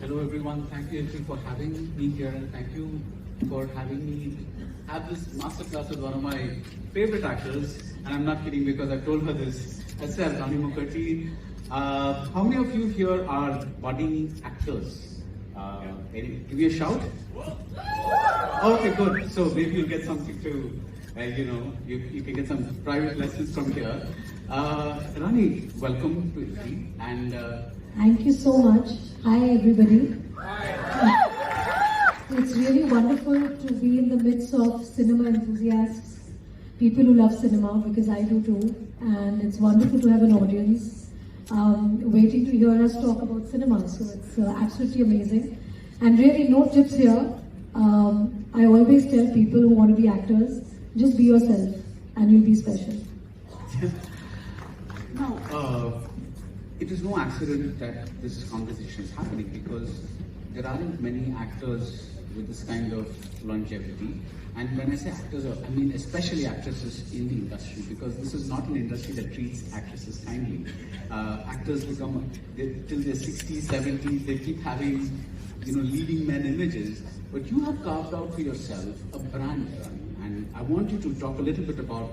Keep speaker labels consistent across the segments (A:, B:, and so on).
A: Hello everyone, thank you April for having me here, and thank you for having me have this masterclass with one of my favorite actors, and I'm not kidding because I told her this. I said, Rani Mukerji. How many of you here are budding actors? Give me a shout. Okay, good. So maybe you'll get something to, you can get some private lessons from here. Rani, welcome to Italy, and
B: thank you so much. Hi everybody. It's really wonderful to be in the midst of cinema enthusiasts, people who love cinema, because I do too, and it's wonderful to have an audience waiting to hear us talk about cinema, so it's absolutely amazing. And really no tips here. I always tell people who want to be actors, just be yourself and you'll be special.
A: Now, it is no accident that this conversation is happening, because there aren't many actors with this kind of longevity. And when I say actors, I mean especially actresses in the industry, because this is not an industry that treats actresses kindly. Actors become, till their 60s, 70s, they keep having, leading men images. But you have carved out for yourself a brand, and I want you to talk a little bit about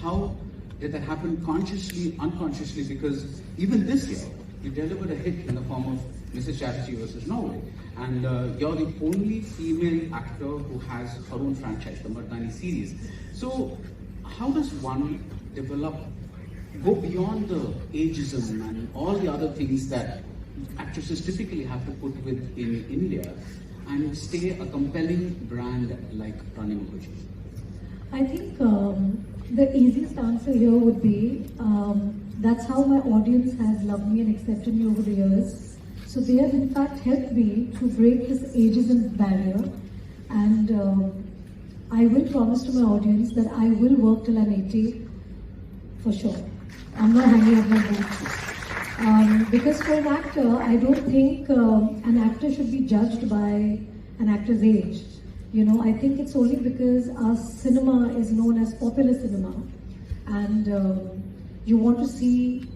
A: how did that happen, consciously, unconsciously, because even this year, you delivered a hit in the form of Mrs. Chatterjee versus Norway. And you're the only female actor who has her own franchise, the Mardani series. So how does one go beyond the ageism and all the other things that actresses typically have to put with in India and stay a compelling brand like Rani Mukerji?
B: I think the easiest answer here would be, that's how my audience has loved me and accepted me over the years. So they have in fact helped me to break this ageism barrier, and I will promise to my audience that I will work till I'm 80 for sure. I'm not hanging up my boots. Because for an actor, I don't think an actor should be judged by an actor's age. I think it's only because our cinema is known as popular cinema, and you want to see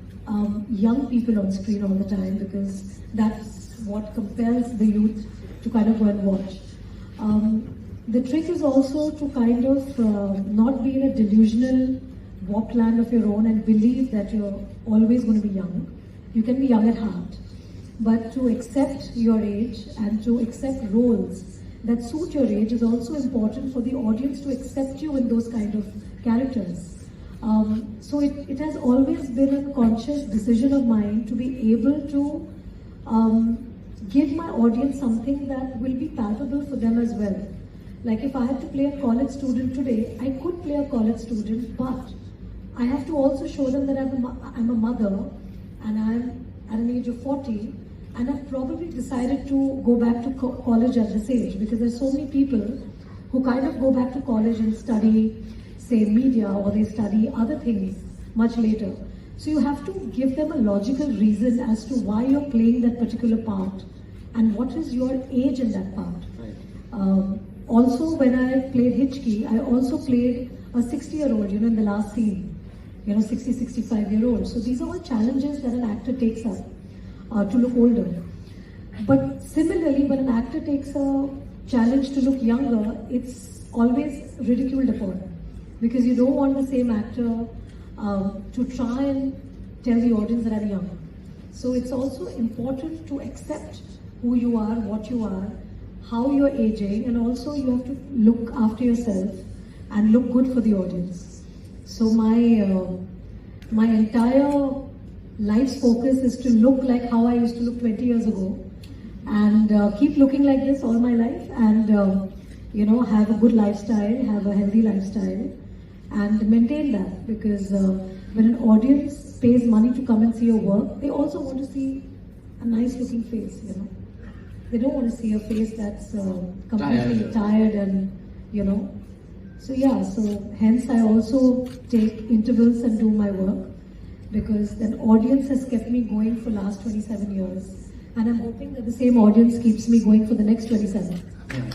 B: young people on screen all the time, because that's what compels the youth to kind of go and watch. The trick is also to kind of not be in a delusional walkland of your own and believe that you're always going to be young. You can be young at heart, but to accept your age and to accept roles that suit your age is also important for the audience to accept you in those kind of characters. So it has always been a conscious decision of mine to be able to give my audience something that will be palpable for them as well. Like if I had to play a college student today, I could play a college student, but I have to also show them that I'm a mother, and I'm at an age of 40, and I've probably decided to go back to college at this age, because there's so many people who kind of go back to college and study, say, media, or they study other things much later. So you have to give them a logical reason as to why you're playing that particular part and what is your age in that part. Right. Also, when I played Hitchki, I also played a 60-year-old, in the last scene, 60, 65-year-old. So these are all challenges that an actor takes up to look older. But similarly, when an actor takes a challenge to look younger, it's always ridiculed upon, because you don't want the same actor to try and tell the audience that I'm young. So it's also important to accept who you are, what you are, how you're aging, and also you have to look after yourself and look good for the audience. So my entire life's focus is to look like how I used to look 20 years ago, and keep looking like this all my life, and have a good lifestyle, have a healthy lifestyle, and maintain that, because when an audience pays money to come and see your work, they also want to see a nice looking face, They don't want to see a face that's completely tired and, So yeah, so hence I also take intervals and do my work, because an audience has kept me going for the last 27 years. And I'm hoping that the same audience keeps me going for the next 27.
A: Yeah.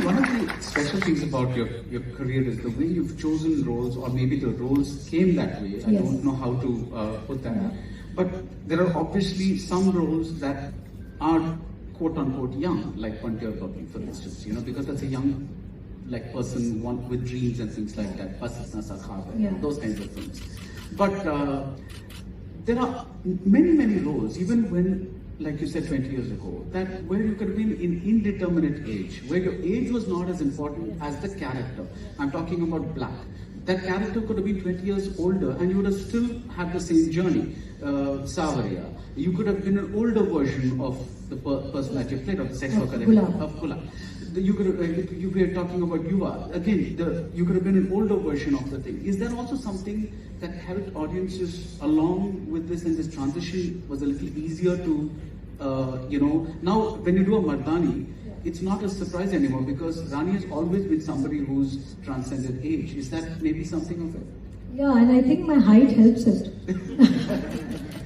A: One of the special things about your career is the way you've chosen roles, or maybe the roles came that way. I don't know how to put that. But there are obviously some roles that are quote unquote young, like Puntier Babli, for instance, because that's a young person with dreams and things like that, those kinds of things. But there are many roles, even when, like you said 20 years ago, that where you could have been in indeterminate age, where your age was not as important as the character. I'm talking about Black. That character could have been 20 years older and you would have still had the same journey. Savaria. You could have been an older version of the person that you played, of the sex worker, of Gulab. You could have, you were talking about Yuva. Again, you could have been an older version of the thing. Is there also something that helped audiences along with this, and this transition was a little easier to, now when you do a Mardani, it's not a surprise anymore because Rani has always been somebody who's transcended age. Is that maybe something of it?
B: Yeah, and I think my height helps it.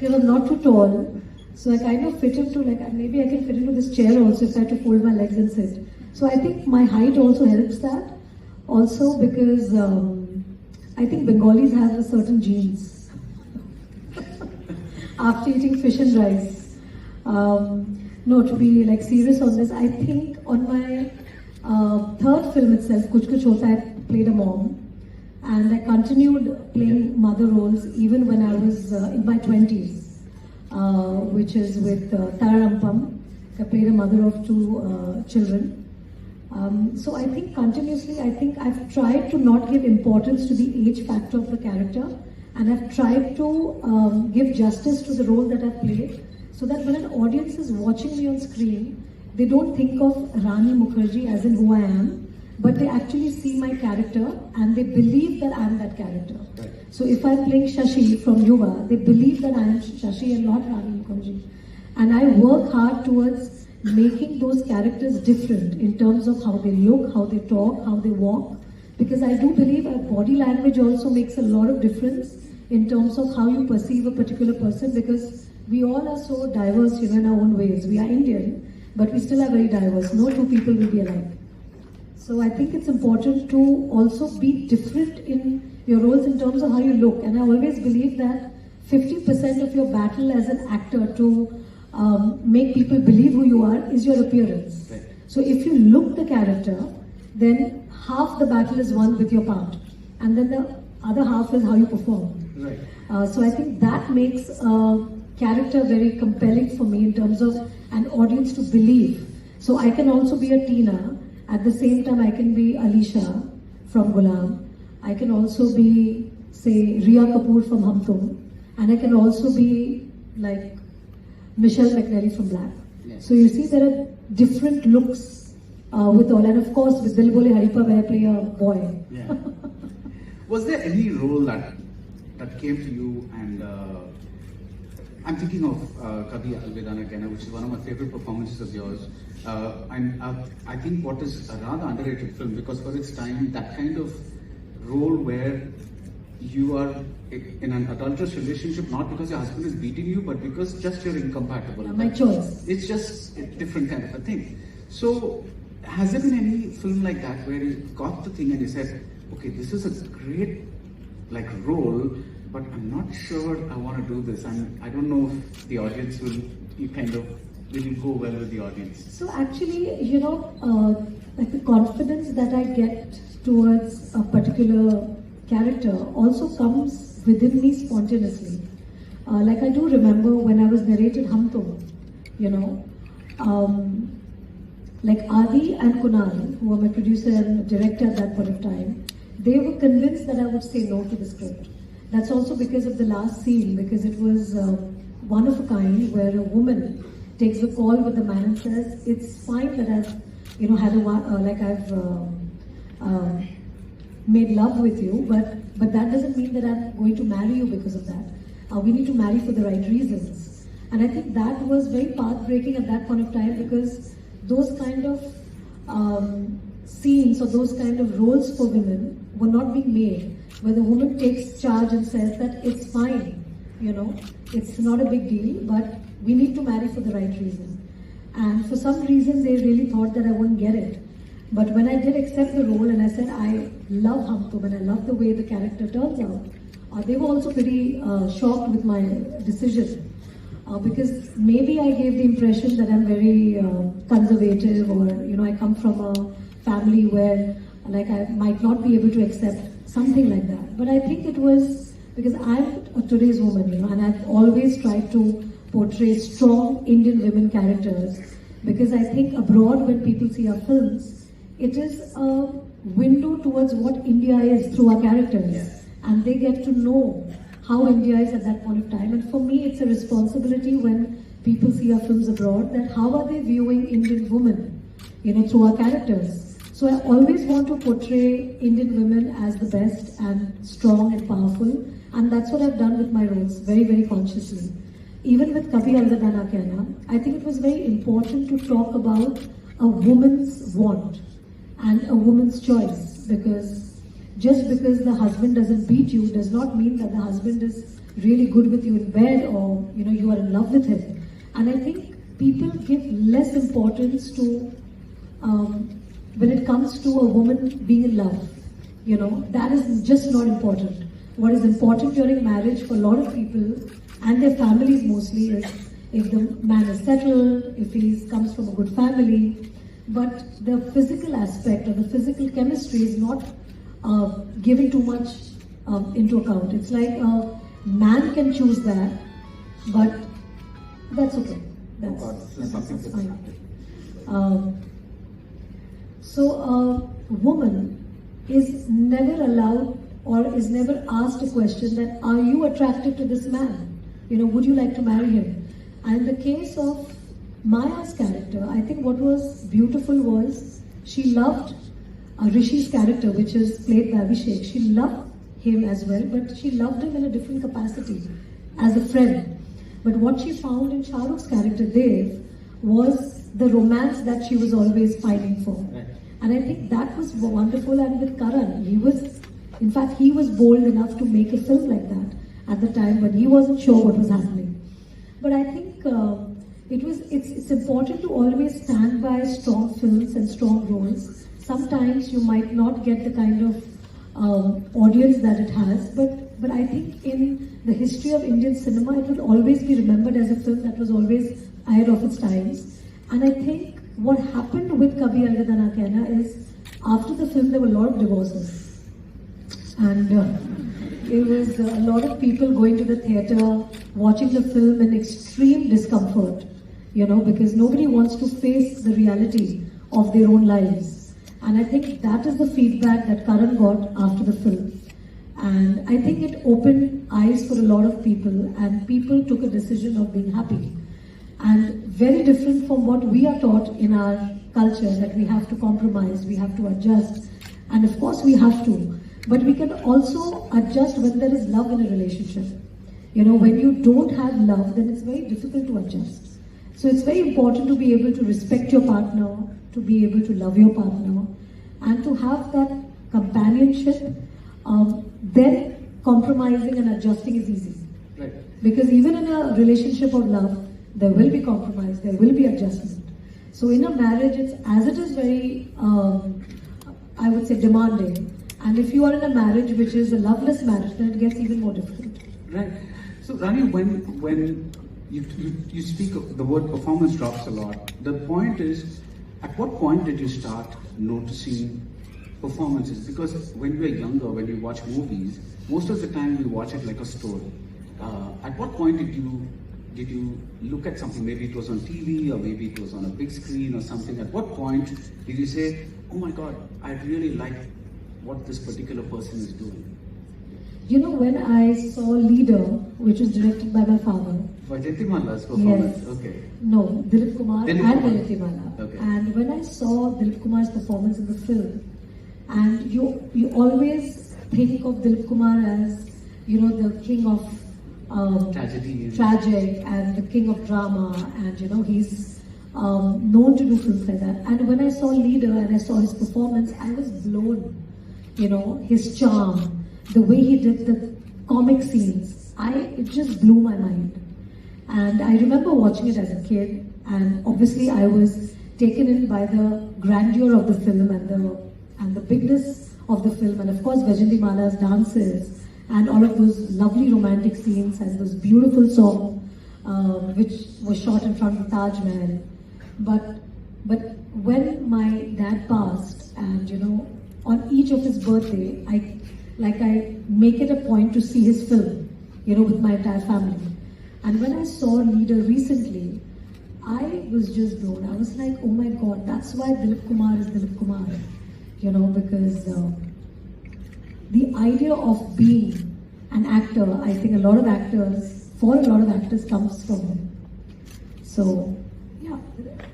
B: I'm not too tall, so I kind of fit into, maybe I can fit into this chair also if I had to fold my legs and sit. So I think my height also helps that. Also because I think Bengalis have a certain genes. After eating fish and rice. No, to be serious on this, I think on my third film itself, Kuch Kuch Hota, I played a mom. And I continued playing mother roles even when I was in my 20s, which is with Tararampam. I played a mother of two children. So I think continuously, I've tried to not give importance to the age factor of the character, and I've tried to give justice to the role that I've played, so that when an audience is watching me on screen, they don't think of Rani Mukerji as in who I am, but they actually see my character and they believe that I am that character.
A: Right.
B: So if I'm playing Shashi from Yuva, they believe that I am Shashi and not Rani Mukerji. And I work hard towards making those characters different in terms of how they look, how they talk, how they walk. Because I do believe our body language also makes a lot of difference in terms of how you perceive a particular person, because we all are so diverse, in our own ways. We are Indian, but we still are very diverse. No two people will be alike. So I think it's important to also be different in your roles in terms of how you look. And I always believe that 50% of your battle as an actor to make people believe who you are is your appearance.
A: Right.
B: So if you look the character, then half the battle is won with your part. And then the other half is how you perform.
A: Right.
B: So I think that makes a character very compelling for me in terms of an audience to believe. So I can also be a Tina. At the same time, I can be Alisha from Gulam. I can also be, say, Riya Kapoor from Hum Tum. And I can also be like Michelle McNally from Black.
A: Yes.
B: So you see, there are different looks with all. And of course, with Dil Bole Haripa, where I play a boy.
A: Yeah. Was there any role that came to you, and I'm thinking of Kabhi Alvida Na Kehna, which is one of my favorite performances of yours. And I think what is a rather underrated film, because for its time, that kind of role where you are in an adulterous relationship, not because your husband is beating you, but because just you're incompatible.
B: My choice.
A: It's just a different kind of a thing. So, has there been any film like that where you got the thing and you said, okay, this is a great role, but I'm not sure I want to do this, and I don't know if the audience will go well with the audience? So
B: actually, the confidence that I get towards a particular character also comes within me spontaneously. I do remember when I was narrated Hum Tum, Adi and Kunal, who were my producer and director at that point of time, they were convinced that I would say no to the script. That's also because of the last scene, because it was one of a kind, where a woman takes the call with the man and says, "It's fine that I've, made love with you, but that doesn't mean that I'm going to marry you because of that. We need to marry for the right reasons." And I think that was very path-breaking at that point of time, because those kind of scenes or those kind of roles for women were not being made, where the woman takes charge and says that it's fine, it's not a big deal, but we need to marry for the right reason. And for some reason, they really thought that I wouldn't get it. But when I did accept the role and I said, I love Hum Tum and I love the way the character turns out, they were also pretty shocked with my decision. Because maybe I gave the impression that I'm very conservative, or I come from a family where like I might not be able to accept something like that. But I think it was because I'm a today's woman, and I've always tried to portray strong Indian women characters, because I think abroad when people see our films, it is a window towards what India is through our characters, and they get to know how India is at that point of time. And for me, it's a responsibility when people see our films abroad, that how are they viewing Indian women, through our characters. So I always want to portray Indian women as the best and strong and powerful, and that's what I've done with my roles, very, very consciously. Even with Kabhi Alvida Na Kehna, I think it was very important to talk about a woman's want and a woman's choice, because just because the husband doesn't beat you does not mean that the husband is really good with you in bed, or you are in love with him. And I think people give less importance to when it comes to a woman being in love. That is just not important. What is important during marriage for a lot of people and their families mostly is if the man is settled, if he comes from a good family. But the physical aspect or the physical chemistry is not given too much into account. It's like a man can choose that, but that's okay. That's fine. So a woman is never allowed or is never asked a question that, are you attracted to this man? Would you like to marry him? And in the case of Maya's character, I think what was beautiful was she loved Rishi's character, which is played by Abhishek. She loved him as well, but she loved him in a different capacity, as a friend. But what she found in Shah Rukh's character, Dev, was the romance that she was always fighting for. Right. And I think that was wonderful. And with Karan, he was bold enough to make a film like that at the time, but he wasn't sure what was happening. But I think it's important to always stand by strong films and strong roles. Sometimes you might not get the kind of audience that it has, but I think in the history of Indian cinema, it will always be remembered as a film that was always ahead of its times. And I think what happened with Kabhi Alvida Na Kehna is, after the film, there were a lot of divorces. And it was a lot of people going to the theatre, watching the film in extreme discomfort, because nobody wants to face the reality of their own lives. And I think that is the feedback that Karan got after the film. And I think it opened eyes for a lot of people, and people took a decision of being happy. And very different from what we are taught in our culture, that we have to compromise, we have to adjust. And of course we have to. But we can also adjust when there is love in a relationship. When you don't have love, then it's very difficult to adjust. So it's very important to be able to respect your partner, to be able to love your partner, and to have that companionship. Then compromising and adjusting is easy. Right. Because even in a relationship of love, there will be compromise, there will be adjustment. So in a marriage, it is very, I would say, demanding. And if you are in a marriage which is a loveless marriage, then it gets even more difficult.
A: Right. So Rani, when you speak of the word performance drops a lot, the point is, at what point did you start noticing performances? Because when we are younger, when we watch movies, most of the time we watch it like a story. At what point did you look at something? Maybe it was on TV, or maybe it was on a big screen or something. At what point did you say, oh my God, I really like what this particular person is doing?
B: When I saw Leader, which was directed by my father.
A: Vaijayantimala's performance?
B: Yes.
A: Okay.
B: No, Dilip Kumar and Vaijayantimala.
A: Okay.
B: And when I saw Dilip Kumar's performance in the film, and you always think of Dilip Kumar as, the king of tragic and the king of drama, and he's known to do films like that. And when I saw Leader and I saw his performance, I was blown. His charm, the way he did the comic scenes, it just blew my mind. And I remember watching it as a kid, and obviously I was taken in by the grandeur of the film and the bigness of the film, and of course Vaijayantimala's dances and all of those lovely romantic scenes and those beautiful song which was shot in front of Taj Mahal. But when my dad passed, and on each of his birthday, I make it a point to see his film, with my entire family. And when I saw Leader recently, I was just blown. I was like, oh my God, that's why Dilip Kumar is Dilip Kumar, because the idea of being an actor, I think for a lot of actors comes from him. So, yeah,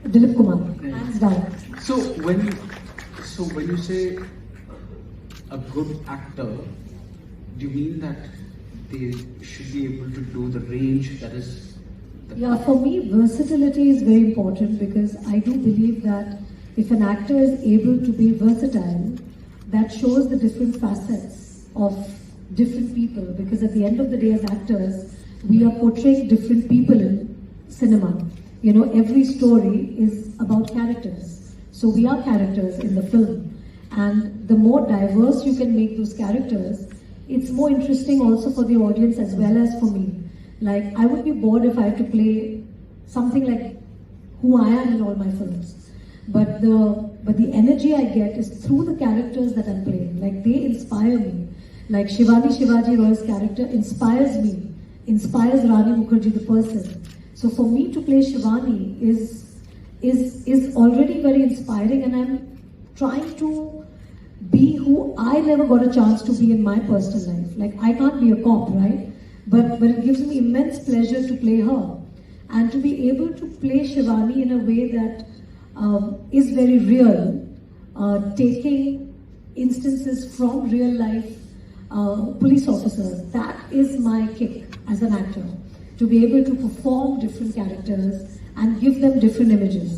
B: Dilip Kumar, hands down.
A: So when you say a good actor, do you mean that they should be able to do the range that is?
B: Yeah, for me, versatility is very important, because I do believe that if an actor is able to be versatile, that shows the different facets of different people, because at the end of the day, as actors, we are portraying different people in cinema. Every story is about characters. So we are characters in the film. And the more diverse you can make those characters, it's more interesting also for the audience as well as for me. Like, I would be bored if I had to play something like who I am in all my films. But the energy I get is through the characters that I'm playing. Like, they inspire me. Like Shivani Shivaji Roy's character inspires me, inspires Rani Mukerji the person. So for me to play Shivani is already very inspiring, and I'm trying to be who I never got a chance to be in my personal life. Like, I can't be a cop, right? But it gives me immense pleasure to play her. And to be able to play Shivani in a way that is very real, taking instances from real life police officers, that is my kick as an actor. To be able to perform different characters and give them different images.